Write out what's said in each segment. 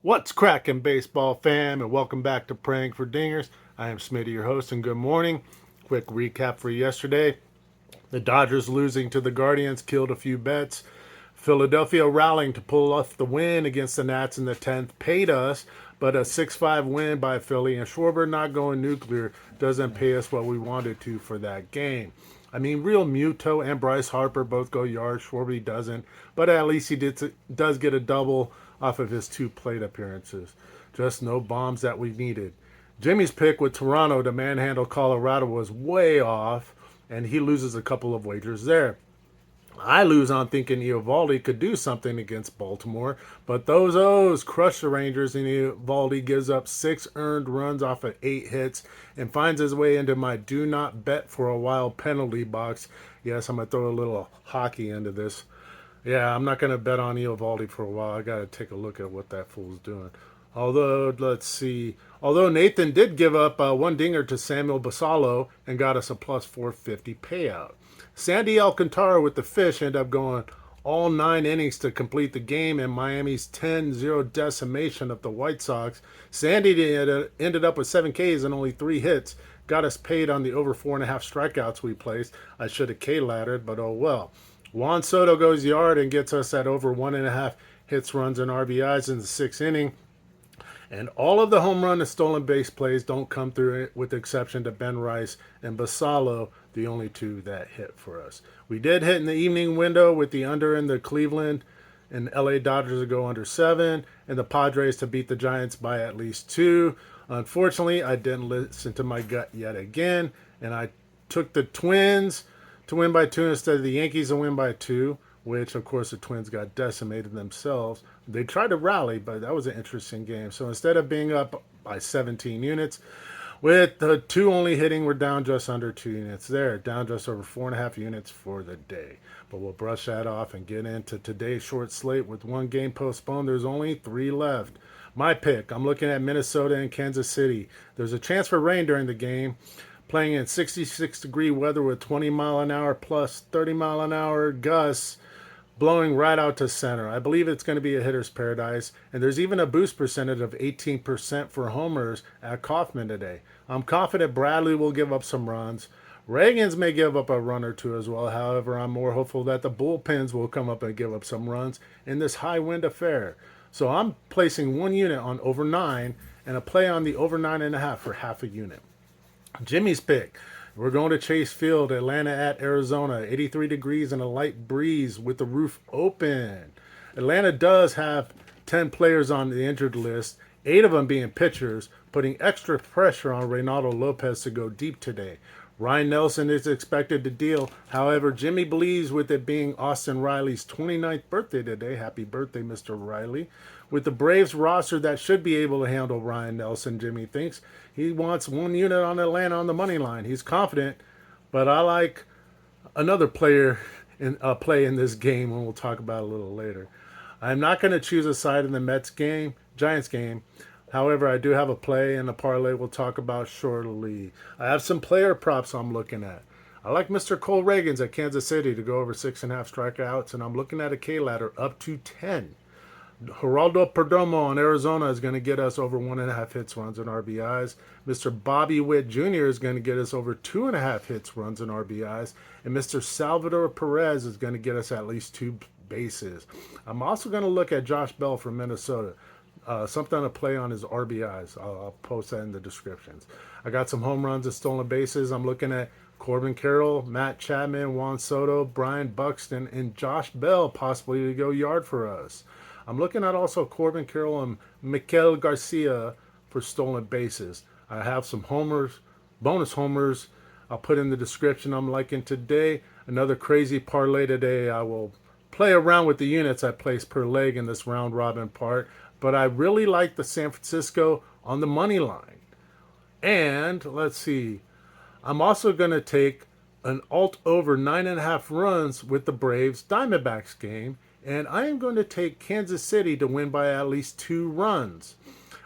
What's cracking, baseball fam, and welcome back to Praying for Dingers. I am Smitty, your host, and good morning. Quick recap for yesterday. The Dodgers losing to the Guardians killed a few bets. Philadelphia rallying to pull off the win against the Nats in the 10th paid us, but a 6-5 win by Philly and Schwarber not going nuclear doesn't pay us what we wanted to for that game. I mean, Real Muto and Bryce Harper both go yards. Schwarber doesn't, but at least does get a double off of his two plate appearances. Just no bombs that we needed. Jimmy's pick with Toronto to manhandle Colorado was way off, and he loses a couple of wagers there. I lose on thinking Eovaldi could do something against Baltimore, but those O's crush the Rangers, and Eovaldi gives up 6 earned runs off of 8 hits and finds his way into my do not bet for a while penalty box. Yes, I'm going to throw a little hockey into this. Yeah, I'm not going to bet on Eovaldi for a while. I got to take a look at what that fool's doing. Although, let's see. Although Nathan did give up one dinger to Samuel Basallo and got us a plus 450 payout. Sandy Alcantara with the fish ended up going all 9 innings to complete the game, and Miami's 10-0 decimation of the White Sox. Sandy ended up with 7 Ks and only 3 hits. Got us paid on the over 4.5 strikeouts we placed. I should have K-laddered, but oh well. Juan Soto goes yard and gets us at over 1.5 hits, runs, and RBIs in the 6th inning. And all of the home run and stolen base plays don't come through it, with the exception to Ben Rice and Basallo, the only two that hit for us. We did hit in the evening window with the under in the Cleveland and LA Dodgers to go under 7, and the Padres to beat the Giants by at least 2. Unfortunately, I didn't listen to my gut yet again, and I took the Twins to win by 2 instead of the Yankees to win by 2, which, of course, the Twins got decimated themselves. They tried to rally, but that was an interesting game. So instead of being up by 17 units, with the 2 only hitting, we're down just under 2 units there, down just over 4.5 units for the day. But we'll brush that off and get into today's short slate. With one game postponed, there's only 3 left. My pick, I'm looking at Minnesota and Kansas City. There's a chance for rain during the game. Playing in 66-degree weather with 20-mile-an-hour plus 30-mile-an-hour gusts blowing right out to center. I believe it's going to be a hitter's paradise, and there's even a boost percentage of 18% for homers at Kauffman today. I'm confident Bradley will give up some runs. Ragans may give up a run or two as well. However, I'm more hopeful that the bullpens will come up and give up some runs in this high wind affair. So I'm placing 1 unit on over 9 and a play on the over 9.5 for half a unit. Jimmy's pick. We're going to Chase Field, Atlanta at Arizona, 83 degrees and a light breeze with the roof open. Atlanta does have 10 players on the injured list, 8 of them being pitchers, putting extra pressure on Reynaldo Lopez to go deep today. Ryan Nelson is expected to deal. However, Jimmy believes with it being Austin Riley's 29th birthday today. Happy birthday, Mr. Riley. With the Braves roster that should be able to handle Ryan Nelson, Jimmy thinks. He wants 1 unit on Atlanta on the money line. He's confident, but I like another player in play in this game, and we'll talk about it a little later. I'm not going to choose a side in the Giants game. However, I do have a play and a parlay we'll talk about shortly. I have some player props I'm looking at. I like Mr. Cole Ragans at Kansas City to go over 6.5 strikeouts, and I'm looking at a K ladder up to 10. Geraldo Perdomo on Arizona is going to get us over 1.5 hits, runs, and RBIs. Mr. Bobby Witt Jr. is going to get us over 2.5 hits, runs, and RBIs. And Mr. Salvador Perez is going to get us at least 2 bases. I'm also going to look at Josh Bell from Minnesota. Something to play on his RBIs. I'll post that in the descriptions. I got some home runs and stolen bases. I'm looking at Corbin, Carroll, Matt Chapman, Juan Soto, Brian Buxton, and Josh Bell possibly to go yard for us. I'm looking at also Corbin, Carroll, and Miguel Garcia for stolen bases. I have some homers, bonus homers. I'll put in the description I'm liking today. Another crazy parlay today. I will play around with the units I place per leg in this round robin part, but I really like the San Francisco on the money line. And let's see, I'm also going to take an alt over 9.5 runs with the Braves Diamondbacks game, and I am going to take Kansas City to win by at least 2 runs.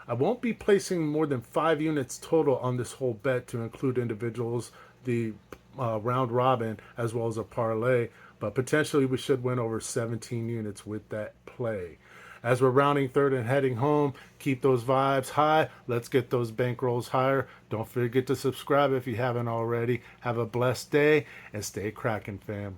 I won't be placing more than 5 units total on this whole bet to include individuals, the round robin, as well as a parlay, but potentially we should win over 17 units with that play. As we're rounding third and heading home, keep those vibes high. Let's get those bankrolls higher. Don't forget to subscribe if you haven't already. Have a blessed day and stay cracking, fam.